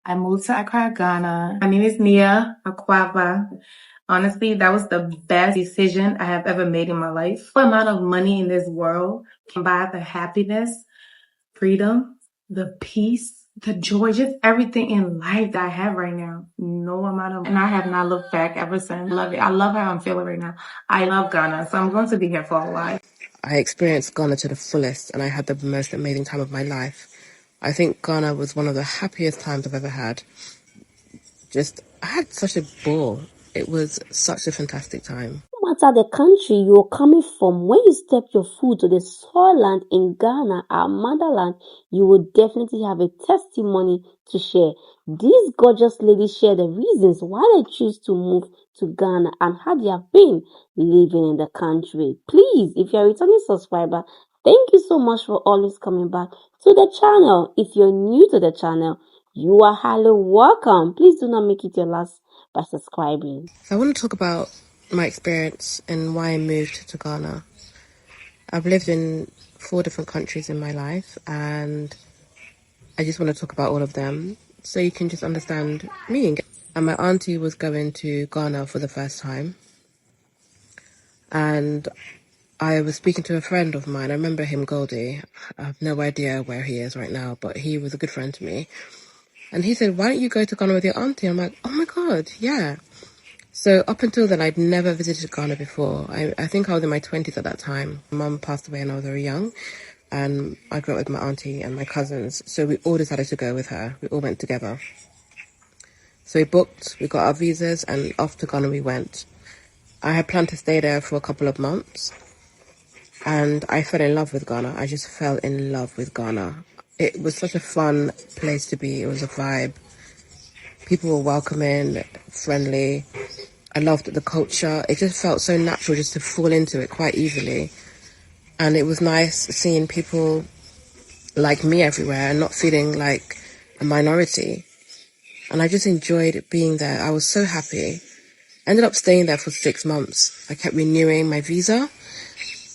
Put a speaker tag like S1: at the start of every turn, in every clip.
S1: I moved to Accra, Ghana. My name is Nia Akwava. Honestly, that was the best decision I have ever made in my life. The amount of money in this world can buy the happiness, freedom, the peace, the joy, just everything in life that I have right now. No amount of, and I have not looked back ever since. I love it. I love how I'm feeling right now. I love Ghana, so I'm going to be here for a while.
S2: I experienced Ghana to the fullest and I had the most amazing time of my life. I think Ghana was one of the happiest times I've ever had. I had such a ball. It was such a fantastic time.
S3: No matter the country you're coming from, when you step your foot to the soil land in Ghana, our motherland, you will definitely have a testimony to share. These gorgeous ladies share the reasons why they choose to move to Ghana and how they have been living in the country. Please, if you're a returning subscriber, thank you so much for always coming back to the channel. If you're new to the channel, you are highly welcome. Please do not make it your last by subscribing.
S2: So I want to talk about my experience and why I moved to Ghana. I've lived in 4 different countries in my life and I just want to talk about all of them so you can just understand me. And my auntie was going to Ghana for the first time and I was speaking to a friend of mine. I remember him, Goldie. I have no idea where he is right now, but he was a good friend to me. And he said, why don't you go to Ghana with your auntie? I'm like, oh my God, yeah. So up until then, I'd never visited Ghana before. I think I was in my 20s at that time. My mum passed away when I was very young. And I grew up with my auntie and my cousins. So we all decided to go with her. We all went together. So we booked, we got our visas, and off to Ghana we went. I had planned to stay there for a couple of months. And I fell in love with Ghana. I just fell in love with Ghana. It was such a fun place to be. It was a vibe. People were welcoming, friendly. I loved the culture. It just felt so natural just to fall into it quite easily. And it was nice seeing people like me everywhere and not feeling like a minority. And I just enjoyed being there. I was so happy. I ended up staying there for 6 months. I kept renewing my visa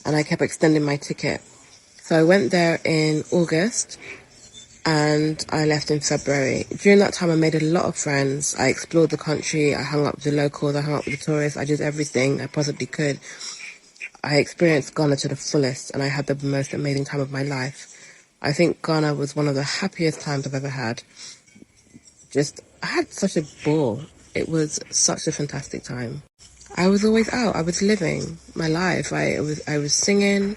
S2: and I kept extending my ticket. So I went there in August and I left in February. During that time, I made a lot of friends. I explored the country. I hung up with the locals. I hung up with the tourists. I did everything I possibly could. I experienced Ghana to the fullest and I had the most amazing time of my life. I think Ghana was one of the happiest times I've ever had. I had such a ball. It was such a fantastic time. I was always out. I was living my life. I was singing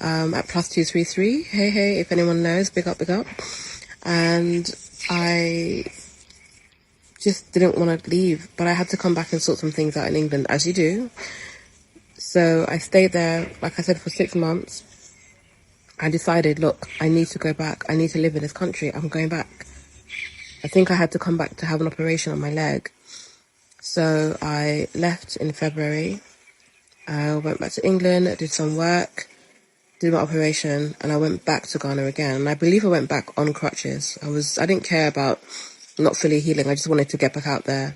S2: at Plus 233. Hey, hey, if anyone knows, big up, big up. And I just didn't want to leave, but I had to come back and sort some things out in England, as you do. So I stayed there, like I said, for 6 months. I decided, look, I need to go back. I need to live in this country. I'm going back. I think I had to come back to have an operation on my leg. So I left in February. I went back to England, did some work, did my operation, and I went back to Ghana again. And I believe I went back on crutches. I didn't care about not fully healing. I just wanted to get back out there.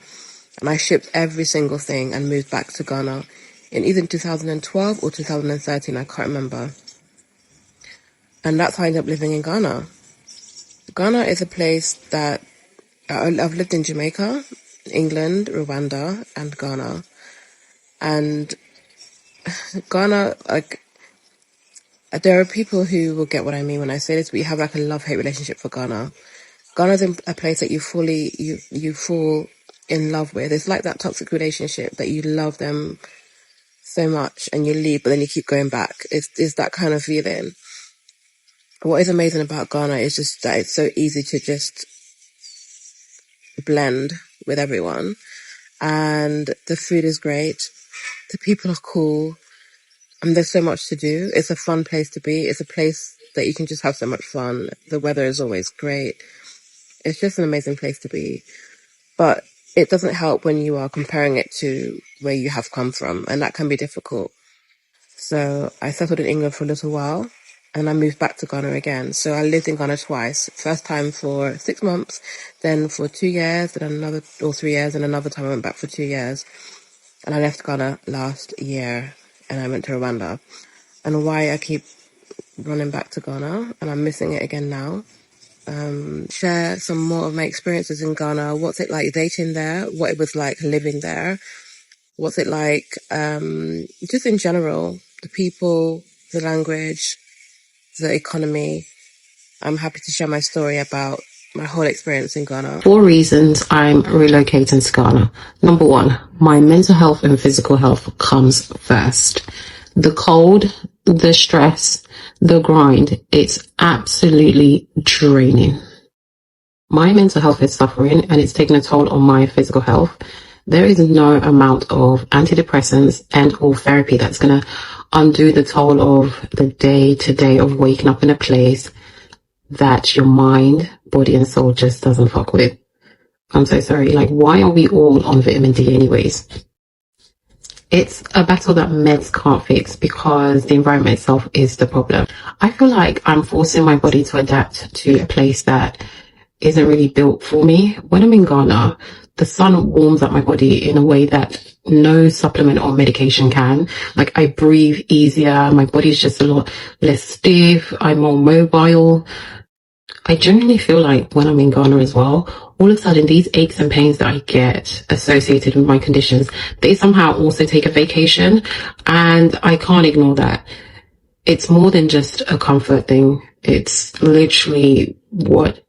S2: And I shipped every single thing and moved back to Ghana in either 2012 or 2013. I can't remember. And that's how I ended up living in Ghana. Ghana is a place that I've lived in Jamaica, England, Rwanda, and Ghana. And Ghana, there are people who will get what I mean when I say this, but you have a love-hate relationship for Ghana. Ghana's a place that you fall in love with. It's like that toxic relationship that you love them so much and you leave, but then you keep going back. It's that kind of feeling. What is amazing about Ghana is just that it's so easy to just blend with everyone. And the food is great. The people are cool. And there's so much to do. It's a fun place to be. It's a place that you can just have so much fun. The weather is always great. It's just an amazing place to be. But it doesn't help when you are comparing it to where you have come from. And that can be difficult. So I settled in England for a little while. And I moved back to Ghana again. So I lived in Ghana twice. First time for 6 months, then for 2 years, then another, or 3 years, and another time I went back for 2 years. And I left Ghana last year and I went to Rwanda. And why I keep running back to Ghana and I'm missing it again now share some more of my experiences in Ghana. What's it like dating there? What it was like living there? What's it like, just in general, the people, the language, the economy. I'm happy to share my story about my whole experience in Ghana.
S4: 4 reasons I'm relocating to Ghana. Number 1, my mental health and physical health comes first. The cold, the stress, the grind, it's absolutely draining. My mental health is suffering and it's taking a toll on my physical health. There is no amount of antidepressants and or therapy that's going to undo the toll of the day-to-day of waking up in a place that your mind, body and soul just doesn't fuck with. I'm so sorry. Like, why are we all on vitamin D anyways? It's a battle that meds can't fix because the environment itself is the problem. I feel like I'm forcing my body to adapt to a place that isn't really built for me. When I'm in Ghana, the sun warms up my body in a way that no supplement or medication can. Like, I breathe easier. My body's just a lot less stiff. I'm more mobile. I genuinely feel like when I'm in Ghana as well, all of a sudden these aches and pains that I get associated with my conditions, they somehow also take a vacation, and I can't ignore that. It's more than just a comfort thing. It's literally what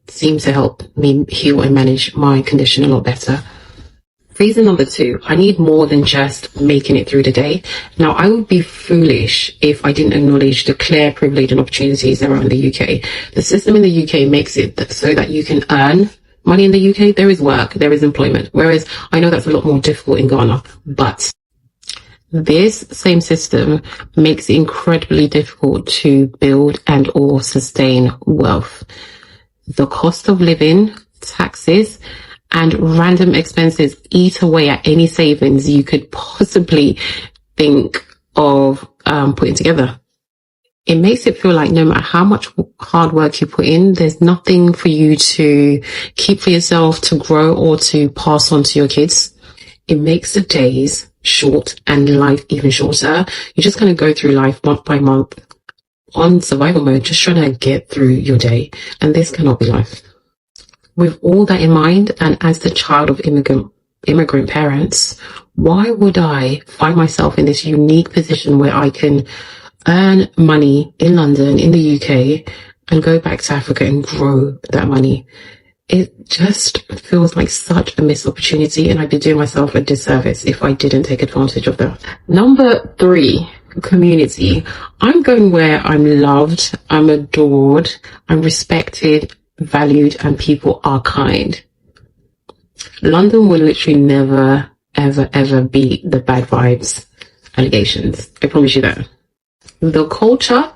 S4: seems to help me heal and manage my condition a lot better. Reason number 2, I need more than just making it through the day. Now, I would be foolish if I didn't acknowledge the clear privilege and opportunities around the UK. The system in the UK makes it so that you can earn money in the UK. There is work, there is employment. Whereas I know that's a lot more difficult in Ghana. But this same system makes it incredibly difficult to build and or sustain wealth. The cost of living, taxes, and random expenses eat away at any savings you could possibly think of putting together. It makes it feel like no matter how much hard work you put in, there's nothing for you to keep for yourself, to grow, or to pass on to your kids. It makes the days short and life even shorter. You're just going to go through life month by month on survival mode, just trying to get through your day. And this cannot be life. With all that in mind, and as the child of immigrant parents, why would I find myself in this unique position where I can earn money in London, in the UK, and go back to Africa and grow that money? It just feels like such a missed opportunity, and I'd be doing myself a disservice if I didn't take advantage of that. Number 3, community. I'm going where I'm loved, I'm adored, I'm respected, valued, and people are kind. London will literally never, ever be the bad vibes allegations. I promise you that. The culture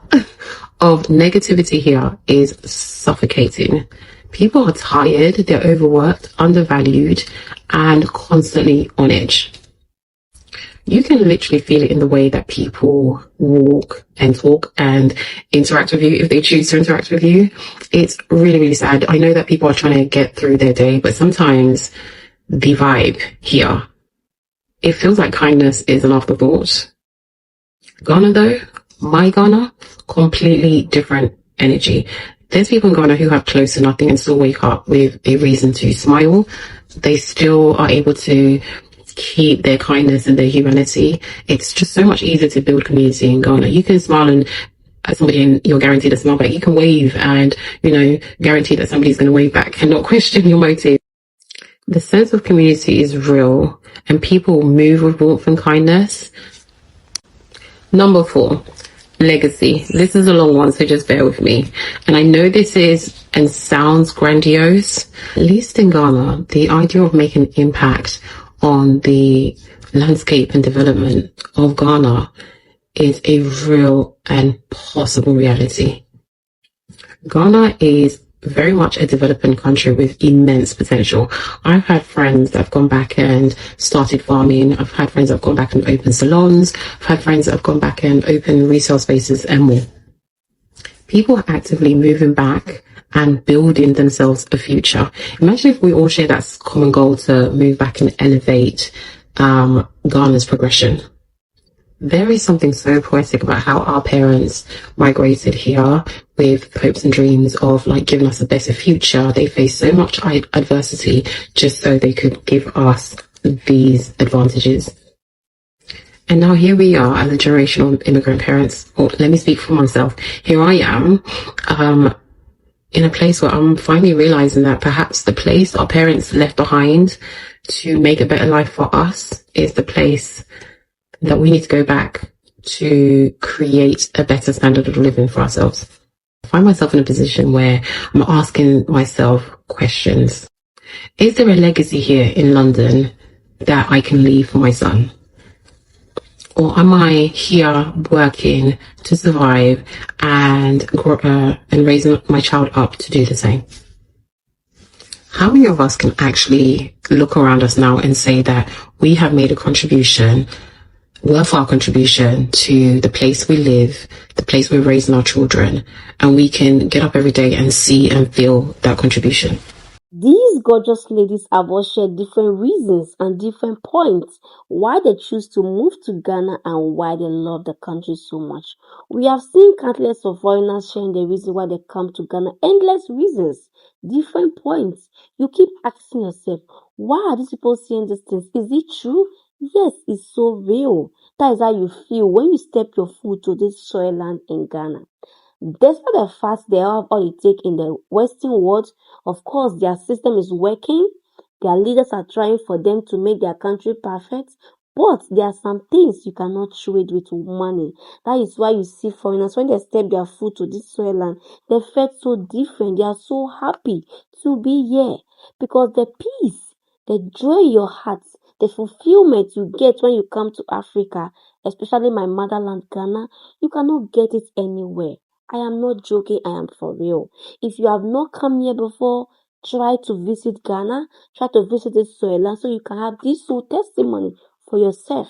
S4: of negativity here is suffocating. People are tired, they're overworked, undervalued, and constantly on edge. You can literally feel it in the way that people walk and talk and interact with you if they choose to interact with you. It's really, really sad. I know that people are trying to get through their day, but sometimes the vibe here, it feels like kindness is an afterthought. Ghana though, my Ghana, completely different energy. There's people in Ghana who have close to nothing and still wake up with a reason to smile. They still are able to keep their kindness and their humanity. It's just so much easier to build community in Ghana. You can smile and at somebody and you're guaranteed a smile back. You can wave and, guarantee that somebody's going to wave back and not question your motive. The sense of community is real and people move with warmth and kindness. Number 4, legacy. This is a long one, so just bear with me. And I know this is and sounds grandiose. At least in Ghana, the idea of making an impact on the landscape and development of Ghana is a real and possible reality. Ghana is very much a developing country with immense potential. I've had friends that have gone back and started farming. I've had friends that have gone back and opened salons. I've had friends that have gone back and opened retail spaces and more. People are actively moving back and building themselves a future. Imagine if we all share that common goal to move back and elevate Ghana's progression. There is something so poetic about how our parents migrated here, with hopes and dreams of like giving us a better future. They faced so much adversity just so they could give us these advantages. And now here we are as a generation of immigrant parents, or let me speak for myself. Here I am, in a place where I'm finally realizing that perhaps the place our parents left behind to make a better life for us is the place that we need to go back to create a better standard of living for ourselves. I find myself in a position where I'm asking myself questions. Is there a legacy here in London that I can leave for my son? Or am I here working to survive and raising my child up to do the same? How many of us can actually look around us now and say that we have made a contribution, worthwhile contribution to the place we live, the place we're raising our children, and we can get up every day and see and feel that contribution?
S3: These gorgeous ladies have all shared different reasons and different points why they choose to move to Ghana and why they love the country so much. We have seen countless of foreigners sharing the reason why they come to Ghana. Endless reasons, different points. You keep asking yourself, why are these people saying these things? Is it true? Yes, it's so real. That is how you feel when you step your foot to this soil land in Ghana. Despite the fact they have all it takes in the Western world, of course, their system is working. Their leaders are trying for them to make their country perfect. But there are some things you cannot trade with money. That is why you see foreigners, when they step their foot to this soil land, they felt so different. They are so happy to be here. Because the peace, the joy in your heart, the fulfillment you get when you come to Africa, especially my motherland, Ghana, you cannot get it anywhere. I am not joking, I am for real. If you have not come here before, try to visit Ghana, try to visit this soil so you can have this soul testimony for yourself.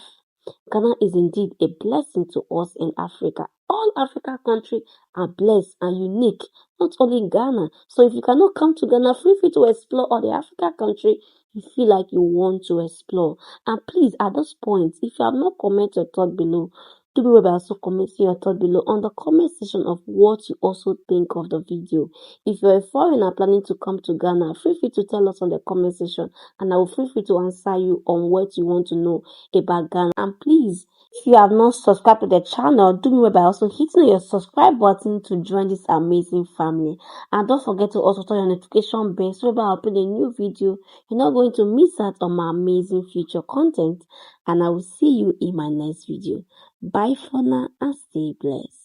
S3: Ghana is indeed a blessing to us in Africa. All African countries are blessed and unique, not only Ghana. So if you cannot come to Ghana, feel free to explore all the African country you feel like you want to explore. And please, at this point, if you have not commented your thought below, do me well by also commenting your thought below on the comment section of what you also think of the video. If you're a foreigner planning to come to Ghana, feel free to tell us on the comment section and I will feel free to answer you on what you want to know about Ghana. And please, if you have not subscribed to the channel, do me well by also hitting your subscribe button to join this amazing family. And don't forget to also turn your notification bell so when I upload a new video, you're not going to miss out on my amazing future content. And I will see you in my next video. Bye for now and stay blessed.